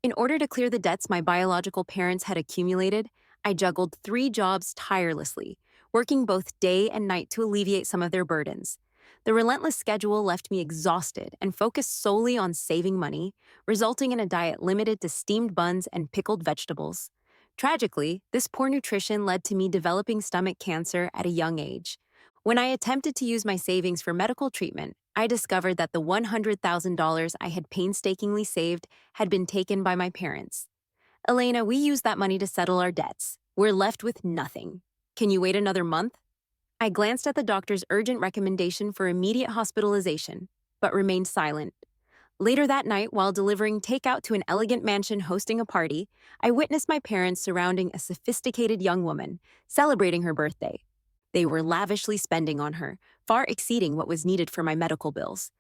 In order to clear the debts my biological parents had accumulated, I juggled 3 jobs tirelessly, working both day and night to alleviate some of their burdens. The relentless schedule left me exhausted and focused solely on saving money, resulting in a diet limited to steamed buns and pickled vegetables. Tragically, this poor nutrition led to me developing stomach cancer at a young age. When I attempted to use my savings for medical treatment, I discovered that the $100,000 I had painstakingly saved had been taken by my parents. Elena, we used that money to settle our debts. We're left with nothing. Can you wait another month? I glanced at the doctor's urgent recommendation for immediate hospitalization, but remained silent. Later that night, while delivering takeout to an elegant mansion hosting a party, I witnessed my parents surrounding a sophisticated young woman, celebrating her birthday. They were lavishly spending on her, far exceeding what was needed for my medical bills.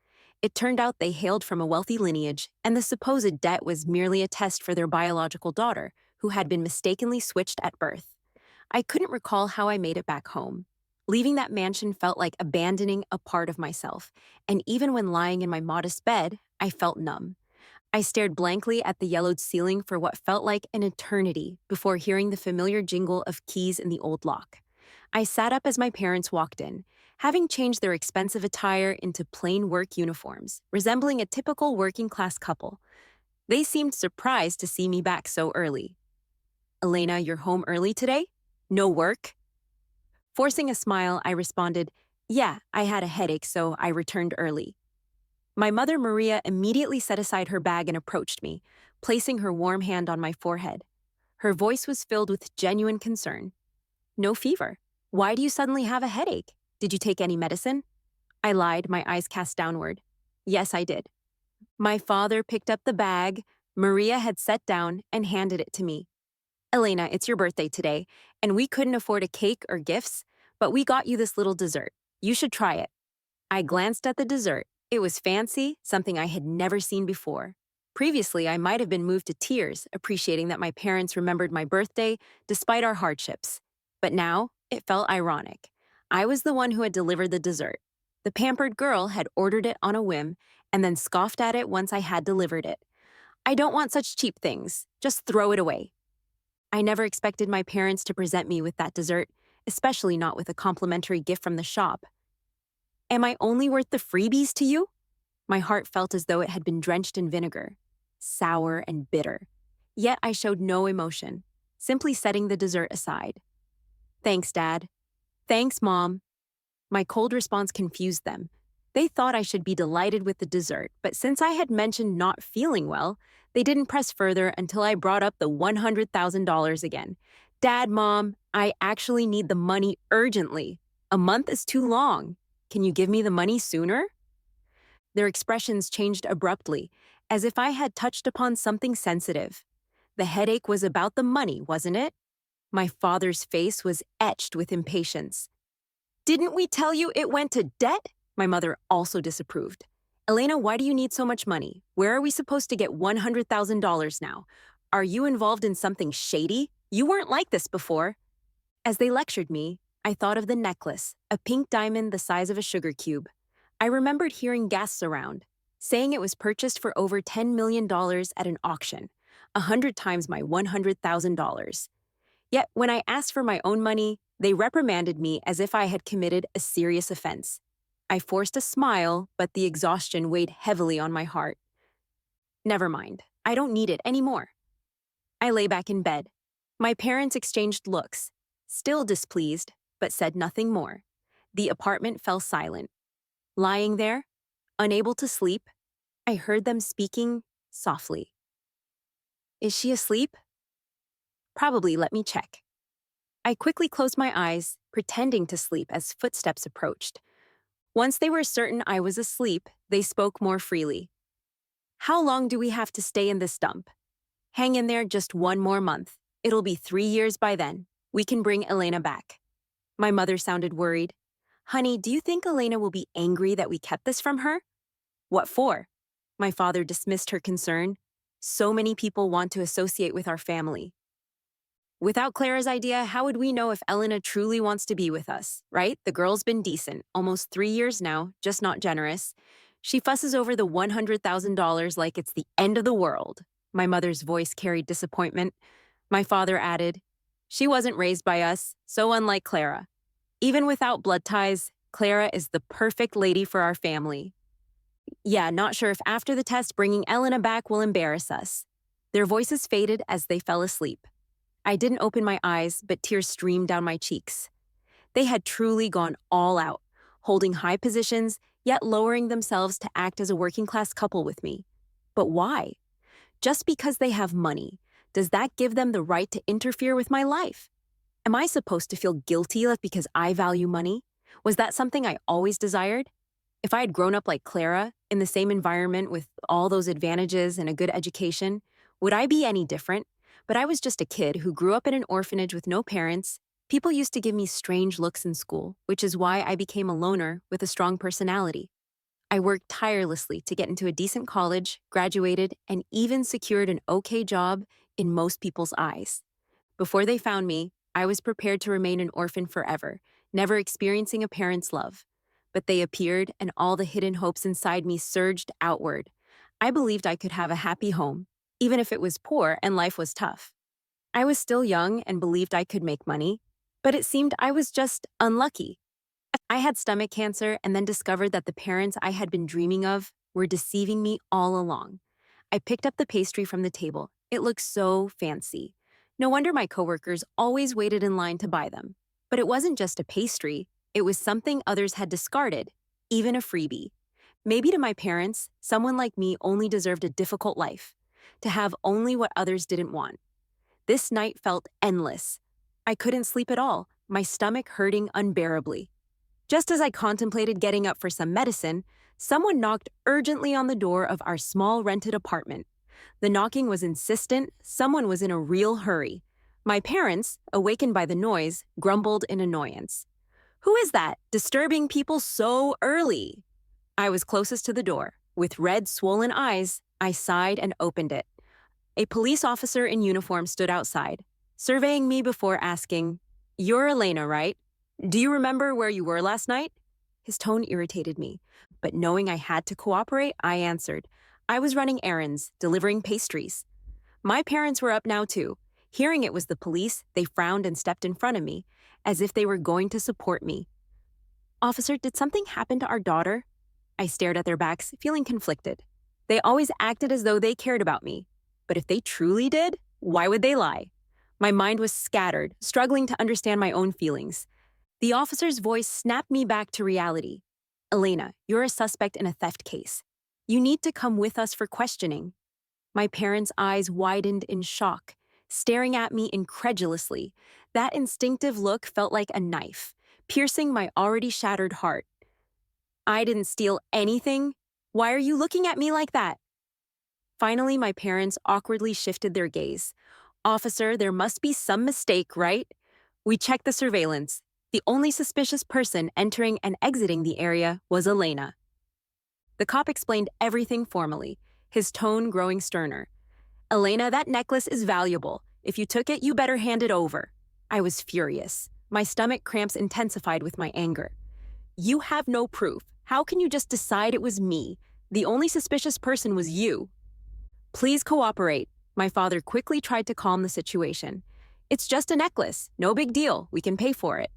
It turned out they hailed from a wealthy lineage, and the supposed debt was merely a test for their biological daughter, who had been mistakenly switched at birth. I couldn't recall how I made it back home. Leaving that mansion felt like abandoning a part of myself, and even when lying in my modest bed, I felt numb. I stared blankly at the yellowed ceiling for what felt like an eternity before hearing the familiar jingle of keys in the old lock. I sat up as my parents walked in, having changed their expensive attire into plain work uniforms, resembling a typical working-class couple. They seemed surprised to see me back so early. "Elena, you're home early today? No work?" Forcing a smile, I responded, "Yeah, I had a headache, so I returned early." My mother, Maria, immediately set aside her bag and approached me, placing her warm hand on my forehead. Her voice was filled with genuine concern. "No fever. Why do you suddenly have a headache? Did you take any medicine?" I lied, my eyes cast downward. Yes, I did. My father picked up the bag Maria had set down and handed it to me. "Elena, it's your birthday today, and we couldn't afford a cake or gifts, but we got you this little dessert. You should try it." I glanced at the dessert. It was fancy, something I had never seen before. Previously, I might have been moved to tears, appreciating that my parents remembered my birthday despite our hardships. But now, it felt ironic. I was the one who had delivered the dessert. The pampered girl had ordered it on a whim and then scoffed at it once I had delivered it. "I don't want such cheap things. Just throw it away." I never expected my parents to present me with that dessert, especially not with a complimentary gift from the shop. "Am I only worth the freebies to you?" My heart felt as though it had been drenched in vinegar, sour and bitter. Yet I showed no emotion, simply setting the dessert aside. "Thanks, Dad." "Thanks, Mom." My cold response confused them. They thought I should be delighted with the dessert, but since I had mentioned not feeling well, they didn't press further until I brought up the $100,000 again. "Dad, Mom, I actually need the money urgently. A month is too long. Can you give me the money sooner?" Their expressions changed abruptly, as if I had touched upon something sensitive. The headache was about the money, wasn't it? My father's face was etched with impatience. "Didn't we tell you it went to debt?" My mother also disapproved. "Elena, why do you need so much money? Where are we supposed to get $100,000 now? Are you involved in something shady? You weren't like this before." As they lectured me, I thought of the necklace, a pink diamond the size of a sugar cube. I remembered hearing gasps around, saying it was purchased for over $10 million at an auction, 100 times my $100,000. Yet when I asked for my own money, they reprimanded me as if I had committed a serious offense. I forced a smile, but the exhaustion weighed heavily on my heart. "Never mind, I don't need it anymore." I lay back in bed. My parents exchanged looks, still displeased, but said nothing more. The apartment fell silent. Lying there, unable to sleep, I heard them speaking softly. "Is she asleep? Probably, let me check." I quickly closed my eyes, pretending to sleep as footsteps approached. Once they were certain I was asleep, they spoke more freely. "How long do we have to stay in this dump?" "Hang in there just 1 more month. It'll be 3 years by then. We can bring Elena back." My mother sounded worried. "Honey, do you think Elena will be angry that we kept this from her?" "What for?" My father dismissed her concern. "So many people want to associate with our family." "Without Clara's idea, how would we know if Elena truly wants to be with us, right? The girl's been decent, almost 3 years now, just not generous. She fusses over the $100,000 like it's the end of the world." My mother's voice carried disappointment. My father added, "She wasn't raised by us, so unlike Clara. Even without blood ties, Clara is the perfect lady for our family." Yeah, not sure if after the test bringing Elena back will embarrass us. Their voices faded as they fell asleep. I didn't open my eyes, but tears streamed down my cheeks. They had truly gone all out, holding high positions, yet lowering themselves to act as a working class couple with me. But why? Just because they have money, does that give them the right to interfere with my life? Am I supposed to feel guilty because I value money? Was that something I always desired? If I had grown up like Clara, in the same environment with all those advantages and a good education, would I be any different? But I was just a kid who grew up in an orphanage with no parents. People used to give me strange looks in school, which is why I became a loner with a strong personality. I worked tirelessly to get into a decent college, graduated, and even secured an okay job in most people's eyes. Before they found me, I was prepared to remain an orphan forever, never experiencing a parent's love. But they appeared, and all the hidden hopes inside me surged outward. I believed I could have a happy home, even if it was poor and life was tough. I was still young and believed I could make money, but it seemed I was just unlucky. I had stomach cancer and then discovered that the parents I had been dreaming of were deceiving me all along. I picked up the pastry from the table. It looked so fancy. No wonder my coworkers always waited in line to buy them. But it wasn't just a pastry, it was something others had discarded, even a freebie. Maybe to my parents, someone like me only deserved a difficult life, to have only what others didn't want. This night felt endless. I couldn't sleep at all, my stomach hurting unbearably. Just as I contemplated getting up for some medicine, someone knocked urgently on the door of our small rented apartment. The knocking was insistent, someone was in a real hurry. My parents, awakened by the noise, grumbled in annoyance. "Who is that, disturbing people so early?" I was closest to the door. With red, swollen eyes, I sighed and opened it. A police officer in uniform stood outside, surveying me before asking, "You're Elena, right? Do you remember where you were last night?" His tone irritated me, but knowing I had to cooperate, I answered. I was running errands, delivering pastries. My parents were up now too. Hearing it was the police, they frowned and stepped in front of me, as if they were going to support me. "Officer, did something happen to our daughter?" I stared at their backs, feeling conflicted. They always acted as though they cared about me. But if they truly did, why would they lie? My mind was scattered, struggling to understand my own feelings. The officer's voice snapped me back to reality. "Elena, you're a suspect in a theft case. You need to come with us for questioning." My parents' eyes widened in shock, staring at me incredulously. That instinctive look felt like a knife, piercing my already shattered heart. "I didn't steal anything. Why are you looking at me like that?" Finally, my parents awkwardly shifted their gaze. "Officer, there must be some mistake, right? We checked the surveillance. The only suspicious person entering and exiting the area was Elena." The cop explained everything formally, his tone growing sterner. "Elena, that necklace is valuable. If you took it, you better hand it over." I was furious. My stomach cramps intensified with my anger. "You have no proof. How can you just decide it was me? The only suspicious person was you." "Please cooperate." My father quickly tried to calm the situation. "It's just a necklace. No big deal. We can pay for it."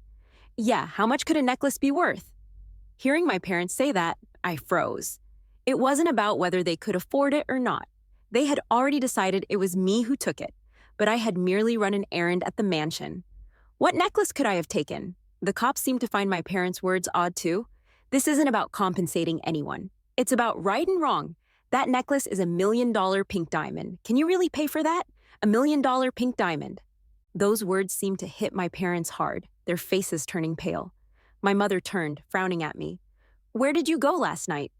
"Yeah, how much could a necklace be worth?" Hearing my parents say that, I froze. It wasn't about whether they could afford it or not. They had already decided it was me who took it, but I had merely run an errand at the mansion. What necklace could I have taken? The cops seemed to find my parents' words odd too. This isn't about compensating anyone. It's about right and wrong. That necklace is $1 million pink diamond. Can you really pay for that? $1 million pink diamond. Those words seemed to hit my parents hard, their faces turning pale. My mother turned, frowning at me. "Where did you go last night?"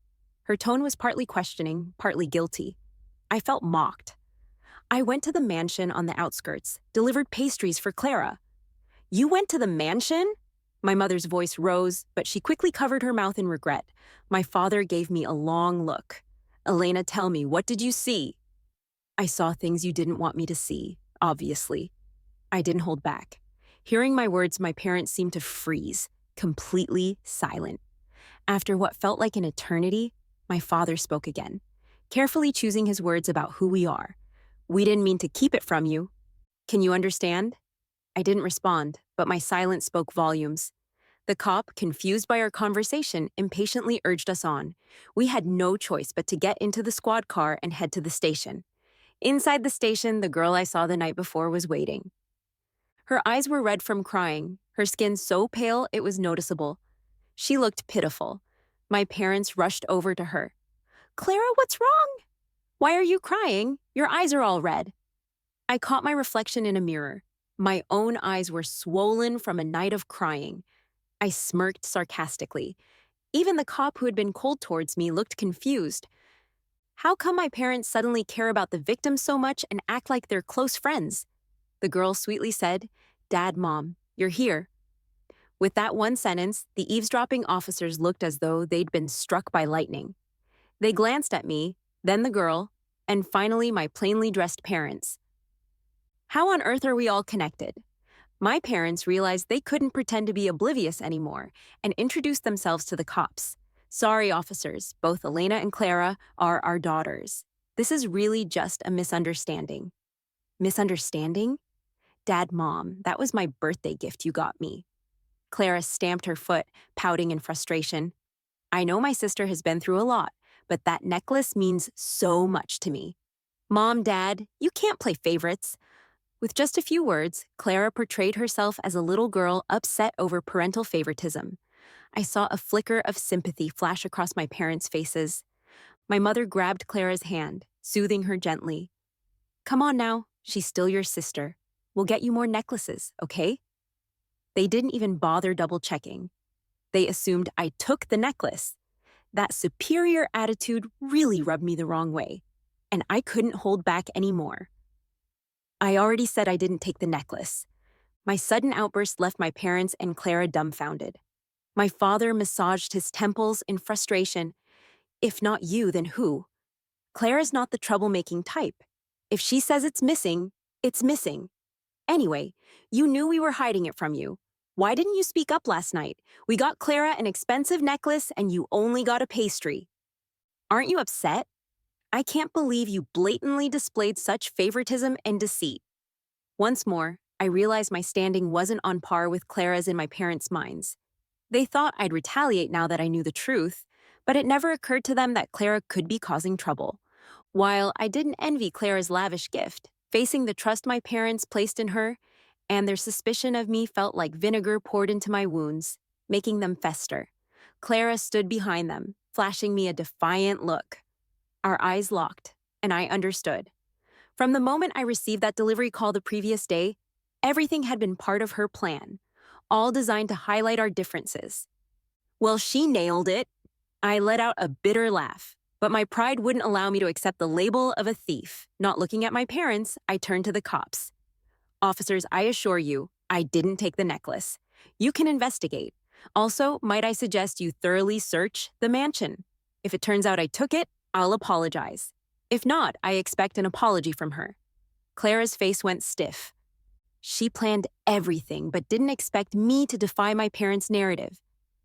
Her tone was partly questioning, partly guilty. I felt mocked. "I went to the mansion on the outskirts, delivered pastries for Clara." "You went to the mansion?" My mother's voice rose, but she quickly covered her mouth in regret. My father gave me a long look. "Elena, tell me, what did you see?" "I saw things you didn't want me to see, obviously." I didn't hold back. Hearing my words, my parents seemed to freeze, completely silent. After what felt like an eternity, my father spoke again, carefully choosing his words about who we are. We didn't mean to keep it from you. Can you understand? I didn't respond, but my silence spoke volumes. The cop, confused by our conversation, impatiently urged us on. We had no choice but to get into the squad car and head to the station. Inside the station, the girl I saw the night before was waiting. Her eyes were red from crying, her skin so pale it was noticeable. She looked pitiful. My parents rushed over to her. "Clara, what's wrong? Why are you crying? Your eyes are all red." I caught my reflection in a mirror. My own eyes were swollen from a night of crying. I smirked sarcastically. Even the cop who had been cold towards me looked confused. How come my parents suddenly care about the victim so much and act like they're close friends? The girl sweetly said, "Dad, Mom, you're here." With that one sentence, the eavesdropping officers looked as though they'd been struck by lightning. They glanced at me, then the girl, and finally my plainly dressed parents. How on earth are we all connected? My parents realized they couldn't pretend to be oblivious anymore and introduced themselves to the cops. "Sorry, officers, both Elena and Clara are our daughters. This is really just a misunderstanding." Misunderstanding? "Dad, Mom, that was my birthday gift you got me." Clara stamped her foot, pouting in frustration. "I know my sister has been through a lot, but that necklace means so much to me." "Mom, Dad, you can't play favorites." With just a few words, Clara portrayed herself as a little girl upset over parental favoritism. I saw a flicker of sympathy flash across my parents' faces. My mother grabbed Clara's hand, soothing her gently. "Come on now, she's still your sister. We'll get you more necklaces, okay?" They didn't even bother double-checking. They assumed I took the necklace. That superior attitude really rubbed me the wrong way, and I couldn't hold back anymore. "I already said I didn't take the necklace." My sudden outburst left my parents and Clara dumbfounded. My father massaged his temples in frustration. "If not you, then who? Clara's not the troublemaking type. If she says it's missing, it's missing. Anyway, you knew we were hiding it from you. Why didn't you speak up last night? We got Clara an expensive necklace and you only got a pastry. Aren't you upset? I can't believe you blatantly displayed such favoritism and deceit." Once more, I realized my standing wasn't on par with Clara's in my parents' minds. They thought I'd retaliate now that I knew the truth, but it never occurred to them that Clara could be causing trouble. While I didn't envy Clara's lavish gift, facing the trust my parents placed in her, and their suspicion of me felt like vinegar poured into my wounds, making them fester. Clara stood behind them, flashing me a defiant look. Our eyes locked, and I understood. From the moment I received that delivery call the previous day, everything had been part of her plan, all designed to highlight our differences. "Well, she nailed it." I let out a bitter laugh, but my pride wouldn't allow me to accept the label of a thief. Not looking at my parents, I turned to the cops. "Officers, I assure you, I didn't take the necklace. You can investigate. Also, might I suggest you thoroughly search the mansion? If it turns out I took it, I'll apologize. If not, I expect an apology from her." Clara's face went stiff. She planned everything but didn't expect me to defy my parents' narrative.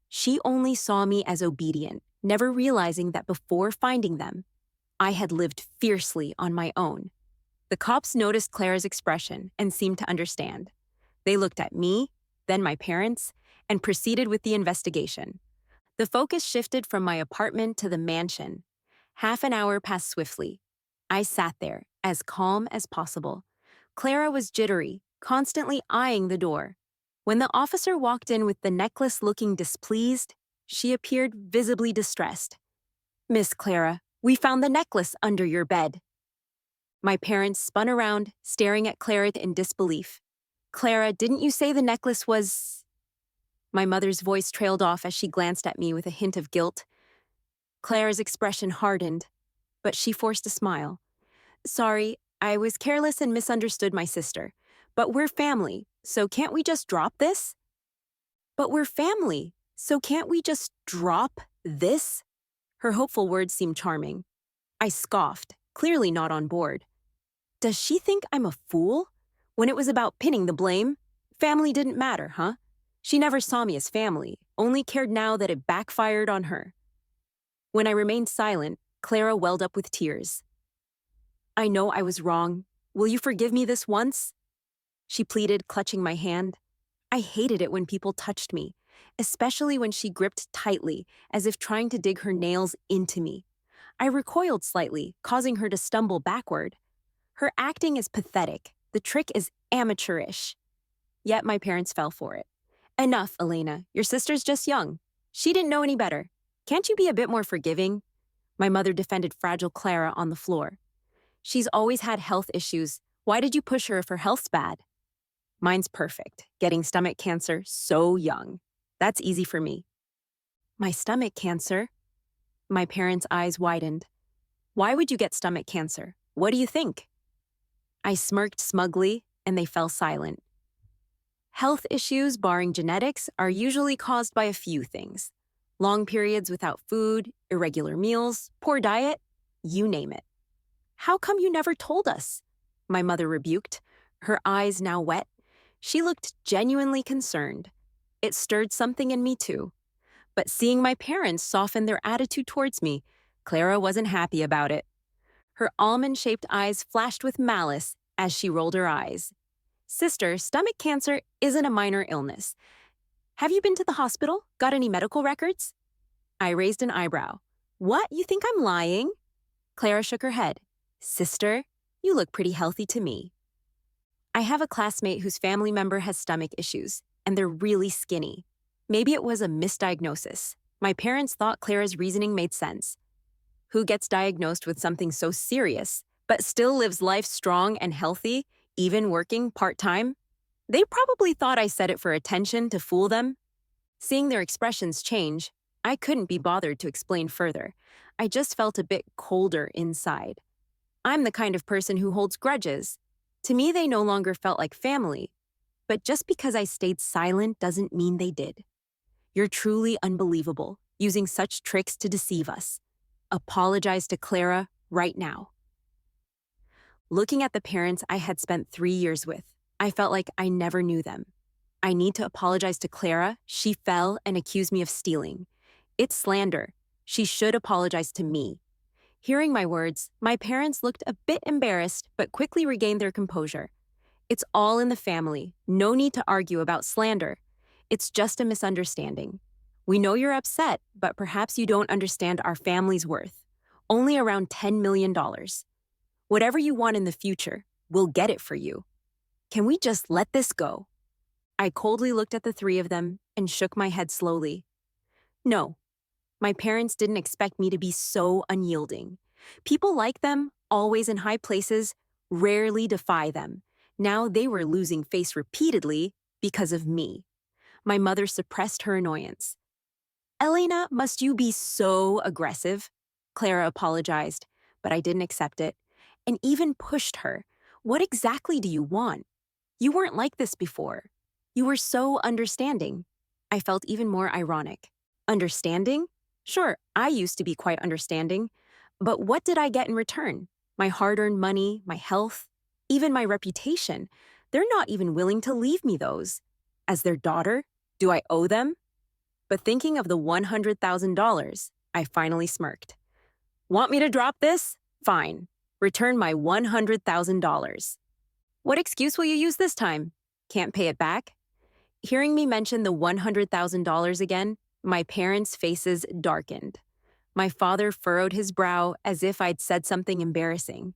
She only saw me as obedient, never realizing that before finding them, I had lived fiercely on my own. The cops noticed Clara's expression and seemed to understand. They looked at me, then my parents, and proceeded with the investigation. The focus shifted from my apartment to the mansion. Half an hour passed swiftly. I sat there, as calm as possible. Clara was jittery, constantly eyeing the door. When the officer walked in with the necklace looking displeased, she appeared visibly distressed. "Miss Clara, we found the necklace under your bed." My parents spun around, staring at Clara in disbelief. "Clara, didn't you say the necklace was—" My mother's voice trailed off as she glanced at me with a hint of guilt. Clara's expression hardened, but she forced a smile. "Sorry, I was careless and misunderstood my sister. But we're family, so can't we just drop this?" "But we're family, so can't we just drop this?" Her hopeful words seemed charming. I scoffed, clearly not on board. Does she think I'm a fool? When it was about pinning the blame, family didn't matter, huh? She never saw me as family, only cared now that it backfired on her. When I remained silent, Clara welled up with tears. "I know I was wrong. Will you forgive me this once? She pleaded, clutching my hand. I hated it when people touched me, especially when she gripped tightly, as if trying to dig her nails into me. I recoiled slightly, causing her to stumble backward. Her acting is pathetic. The trick is amateurish. Yet my parents fell for it. Enough, Elena. Your sister's just young. She didn't know any better. Can't you be a bit more forgiving? My mother defended fragile Clara on the floor. She's always had health issues. Why did you push her if her health's bad? Mine's perfect. Getting stomach cancer so young. That's easy for me. My stomach cancer? My parents' eyes widened. Why would you get stomach cancer? What do you think? I smirked smugly, and they fell silent. Health issues, barring genetics, are usually caused by a few things. Long periods without food, irregular meals, poor diet, you name it. How come you never told us? My mother rebuked, her eyes now wet. She looked genuinely concerned. It stirred something in me too. But seeing my parents soften their attitude towards me, Clara wasn't happy about it. Her almond-shaped eyes flashed with malice as she rolled her eyes. Sister, stomach cancer isn't a minor illness. Have you been to the hospital? Got any medical records? I raised an eyebrow. What? You think I'm lying? Clara shook her head. Sister, you look pretty healthy to me. I have a classmate whose family member has stomach issues, and they're really skinny. Maybe it was a misdiagnosis. My parents thought Clara's reasoning made sense. Who gets diagnosed with something so serious, but still lives life strong and healthy, even working part-time? They probably thought I said it for attention to fool them. Seeing their expressions change, I couldn't be bothered to explain further. I just felt a bit colder inside. I'm the kind of person who holds grudges. To me, they no longer felt like family. But just because I stayed silent doesn't mean they did. You're truly unbelievable, using such tricks to deceive us. Apologize to Clara right now. Looking at the parents I had spent 3 years with, I felt like I never knew them. I need to apologize to Clara. She fell and accused me of stealing. It's slander. She should apologize to me. Hearing my words, my parents looked a bit embarrassed but quickly regained their composure. It's all in the family. No need to argue about slander. It's just a misunderstanding. We know you're upset, but perhaps you don't understand our family's worth. Only around $10 million. Whatever you want in the future, we'll get it for you. Can we just let this go? I coldly looked at the three of them and shook my head slowly. No, my parents didn't expect me to be so unyielding. People like them, always in high places, rarely defy them. Now they were losing face repeatedly because of me. My mother suppressed her annoyance. Elena, must you be so aggressive? Clara apologized, but I didn't accept it, and even pushed her. What exactly do you want? You weren't like this before. You were so understanding. I felt even more ironic. Understanding? Sure, I used to be quite understanding. But what did I get in return? My hard-earned money, my health, even my reputation. They're not even willing to leave me those. As their daughter, do I owe them? But thinking of the $100,000, I finally smirked. Want me to drop this? Fine. Return my $100,000. What excuse will you use this time? Can't pay it back? Hearing me mention the $100,000 again, my parents' faces darkened. My father furrowed his brow as if I'd said something embarrassing.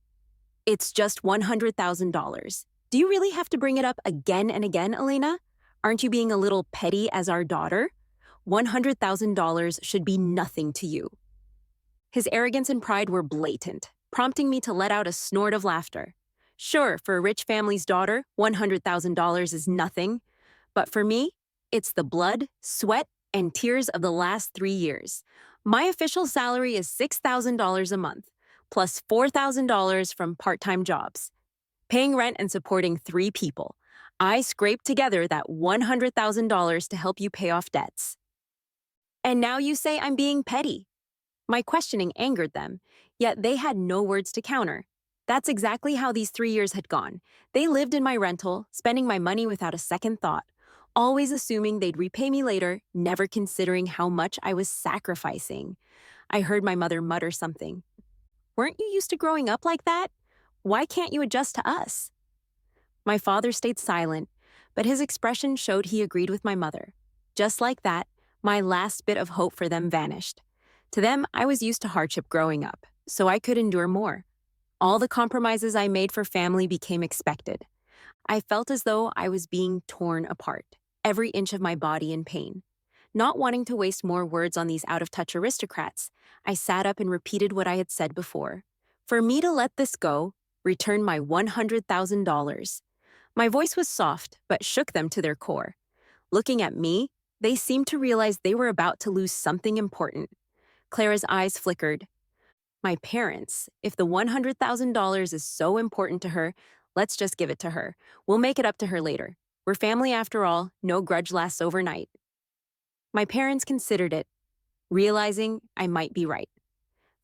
It's just $100,000. Do you really have to bring it up again and again, Elena? Aren't you being a little petty as our daughter? $100,000 should be nothing to you. His arrogance and pride were blatant, prompting me to let out a snort of laughter. Sure, for a rich family's daughter, $100,000 is nothing. But for me, it's the blood, sweat, and tears of the last 3 years. My official salary is $6,000 a month, plus $4,000 from part-time jobs. Paying rent and supporting 3 people. I scraped together that $100,000 to help you pay off debts. And now you say I'm being petty. My questioning angered them, yet they had no words to counter. That's exactly how these 3 years had gone. They lived in my rental, spending my money without a second thought, always assuming they'd repay me later, never considering how much I was sacrificing. I heard my mother mutter something. Weren't you used to growing up like that? Why can't you adjust to us? My father stayed silent, but his expression showed he agreed with my mother. Just like that, my last bit of hope for them vanished. To them, I was used to hardship growing up, so I could endure more. All the compromises I made for family became expected. I felt as though I was being torn apart, every inch of my body in pain. Not wanting to waste more words on these out of touch aristocrats, I sat up and repeated what I had said before. For me to let this go, return my $100,000. My voice was soft, but shook them to their core. Looking at me, they seemed to realize they were about to lose something important. Clara's eyes flickered. My parents, if the $100,000 is so important to her, let's just give it to her. We'll make it up to her later. We're family after all, no grudge lasts overnight. My parents considered it, realizing I might be right.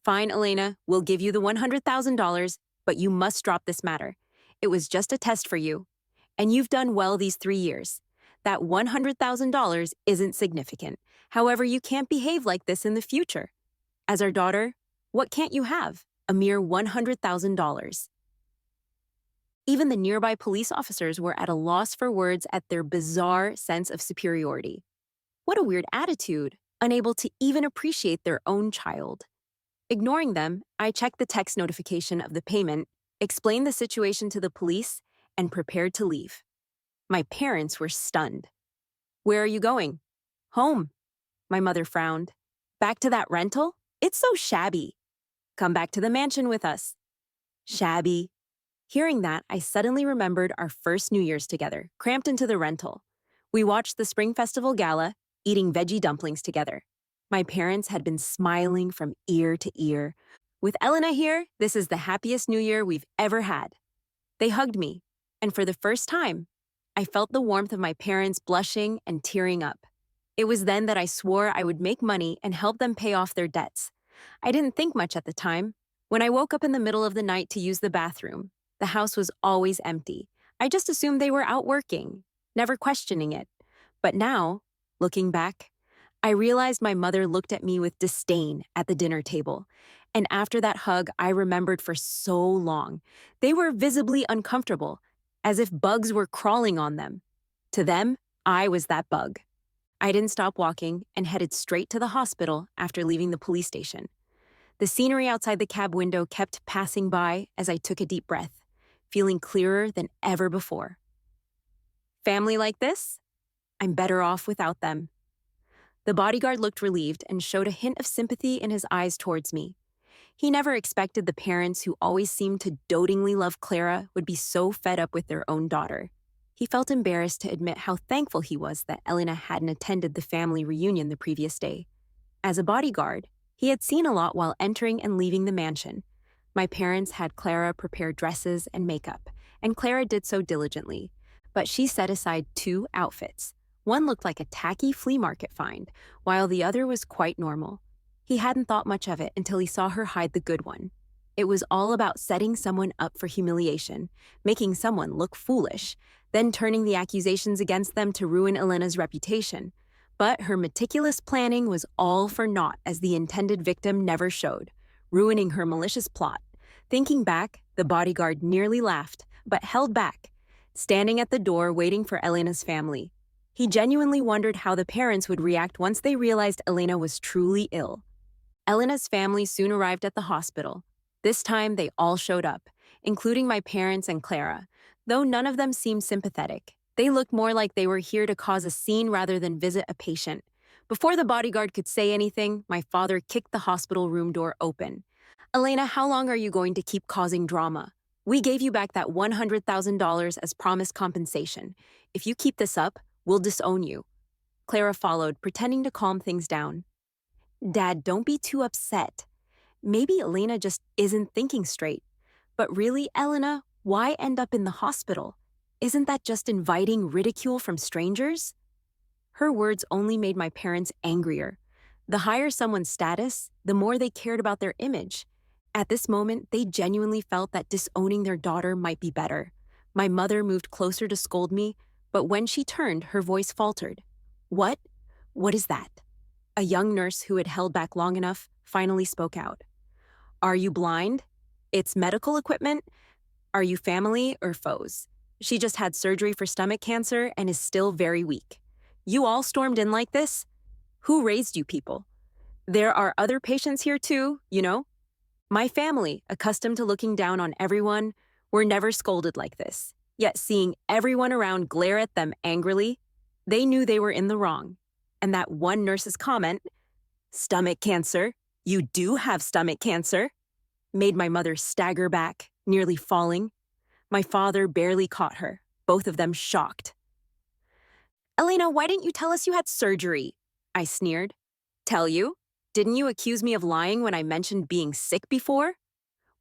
Fine, Elena, we'll give you the $100,000, but you must drop this matter. It was just a test for you. And you've done well these 3 years. That $100,000 isn't significant. However, you can't behave like this in the future. As our daughter, what can't you have? A mere $100,000. Even the nearby police officers were at a loss for words at their bizarre sense of superiority. What a weird attitude, unable to even appreciate their own child. Ignoring them, I checked the text notification of the payment, explained the situation to the police, and prepared to leave. My parents were stunned. Where are you going? Home. My mother frowned. Back to that rental? It's so shabby. Come back to the mansion with us. Shabby. Hearing that, I suddenly remembered our first New Year's together, cramped into the rental. We watched the Spring Festival Gala, eating veggie dumplings together. My parents had been smiling from ear to ear. With Elena here, this is the happiest New Year we've ever had. They hugged me, and for the first time, I felt the warmth of my parents blushing and tearing up. It was then that I swore I would make money and help them pay off their debts. I didn't think much at the time. When I woke up in the middle of the night to use the bathroom, the house was always empty. I just assumed they were out working, never questioning it. But now, looking back, I realized my mother looked at me with disdain at the dinner table. And after that hug, I remembered for so long. They were visibly uncomfortable, as if bugs were crawling on them. To them, I was that bug. I didn't stop walking and headed straight to the hospital after leaving the police station. The scenery outside the cab window kept passing by as I took a deep breath, feeling clearer than ever before. Family like this? I'm better off without them. The bodyguard looked relieved and showed a hint of sympathy in his eyes towards me. He never expected the parents who always seemed to dotingly love Clara would be so fed up with their own daughter. He felt embarrassed to admit how thankful he was that Elena hadn't attended the family reunion the previous day. As a bodyguard, he had seen a lot while entering and leaving the mansion. My parents had Clara prepare dresses and makeup, and Clara did so diligently. But she set aside 2 outfits. One looked like a tacky flea market find, while the other was quite normal. He hadn't thought much of it until he saw her hide the good one. It was all about setting someone up for humiliation, making someone look foolish, then turning the accusations against them to ruin Elena's reputation. But her meticulous planning was all for naught as the intended victim never showed, ruining her malicious plot. Thinking back, the bodyguard nearly laughed, but held back, standing at the door waiting for Elena's family. He genuinely wondered how the parents would react once they realized Elena was truly ill. Elena's family soon arrived at the hospital. This time, they all showed up, including my parents and Clara. Though none of them seemed sympathetic, they looked more like they were here to cause a scene rather than visit a patient. Before the bodyguard could say anything, my father kicked the hospital room door open. Elena, how long are you going to keep causing drama? We gave you back that $100,000 as promised compensation. If you keep this up, we'll disown you. Clara followed, pretending to calm things down. Dad, don't be too upset. Maybe Elena just isn't thinking straight. But really, Elena, why end up in the hospital? Isn't that just inviting ridicule from strangers? Her words only made my parents angrier. The higher someone's status, the more they cared about their image. At this moment, they genuinely felt that disowning their daughter might be better. My mother moved closer to scold me, but when she turned, her voice faltered. What? What is that? A young nurse who had held back long enough finally spoke out. Are you blind? It's medical equipment. Are you family or foes? She just had surgery for stomach cancer and is still very weak. You all stormed in like this? Who raised you people? There are other patients here too, you know? My family, accustomed to looking down on everyone, were never scolded like this. Yet seeing everyone around glare at them angrily, they knew they were in the wrong. And that one nurse's comment, "Stomach cancer, you do have stomach cancer," made my mother stagger back, nearly falling. My father barely caught her, both of them shocked. "Elena, why didn't you tell us you had surgery?" I sneered. "Tell you? Didn't you accuse me of lying when I mentioned being sick before?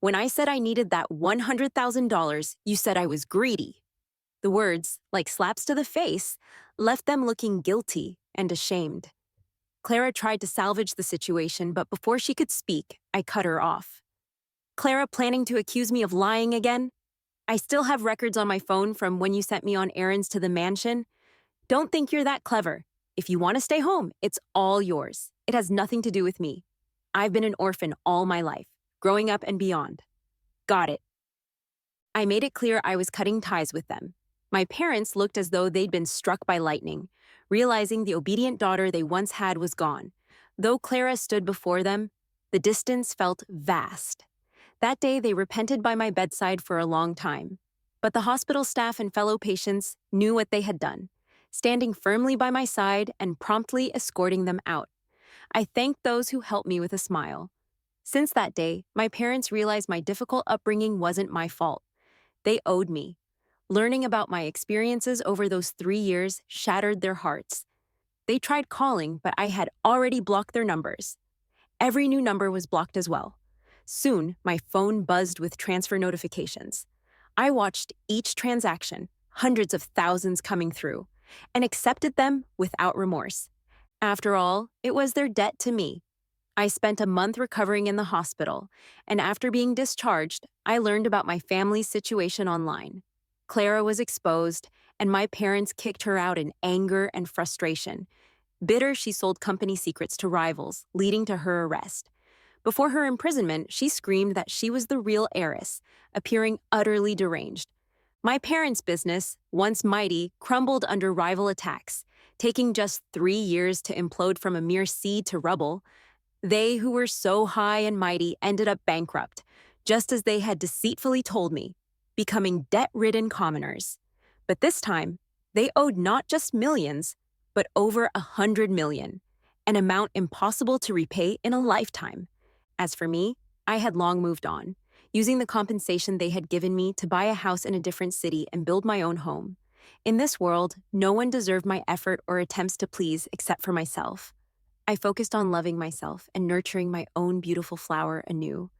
When I said I needed that $100,000, you said I was greedy." The words, like slaps to the face, left them looking guilty and ashamed. Clara tried to salvage the situation, but before she could speak, I cut her off. "Clara planning to accuse me of lying again? I still have records on my phone from when you sent me on errands to the mansion. Don't think you're that clever. If you want to stay home, it's all yours. It has nothing to do with me. I've been an orphan all my life, growing up and beyond." Got it. I made it clear I was cutting ties with them. My parents looked as though they'd been struck by lightning, realizing the obedient daughter they once had was gone. Though Clara stood before them, the distance felt vast. That day, they repented by my bedside for a long time. But the hospital staff and fellow patients knew what they had done, standing firmly by my side and promptly escorting them out. I thanked those who helped me with a smile. Since that day, my parents realized my difficult upbringing wasn't my fault. They owed me. Learning about my experiences over those 3 years shattered their hearts. They tried calling, but I had already blocked their numbers. Every new number was blocked as well. Soon, my phone buzzed with transfer notifications. I watched each transaction, hundreds of thousands coming through, and accepted them without remorse. After all, it was their debt to me. I spent a month recovering in the hospital, and after being discharged, I learned about my family's situation online. Clara was exposed, and my parents kicked her out in anger and frustration. Bitter, she sold company secrets to rivals, leading to her arrest. Before her imprisonment, she screamed that she was the real heiress, appearing utterly deranged. My parents' business, once mighty, crumbled under rival attacks, taking just 3 years to implode from a mere seed to rubble. They who were so high and mighty ended up bankrupt, just as they had deceitfully told me, becoming debt-ridden commoners. But this time, they owed not just millions, but over 100 million, an amount impossible to repay in a lifetime. As for me, I had long moved on, using the compensation they had given me to buy a house in a different city and build my own home. In this world, no one deserved my effort or attempts to please except for myself. I focused on loving myself and nurturing my own beautiful flower anew.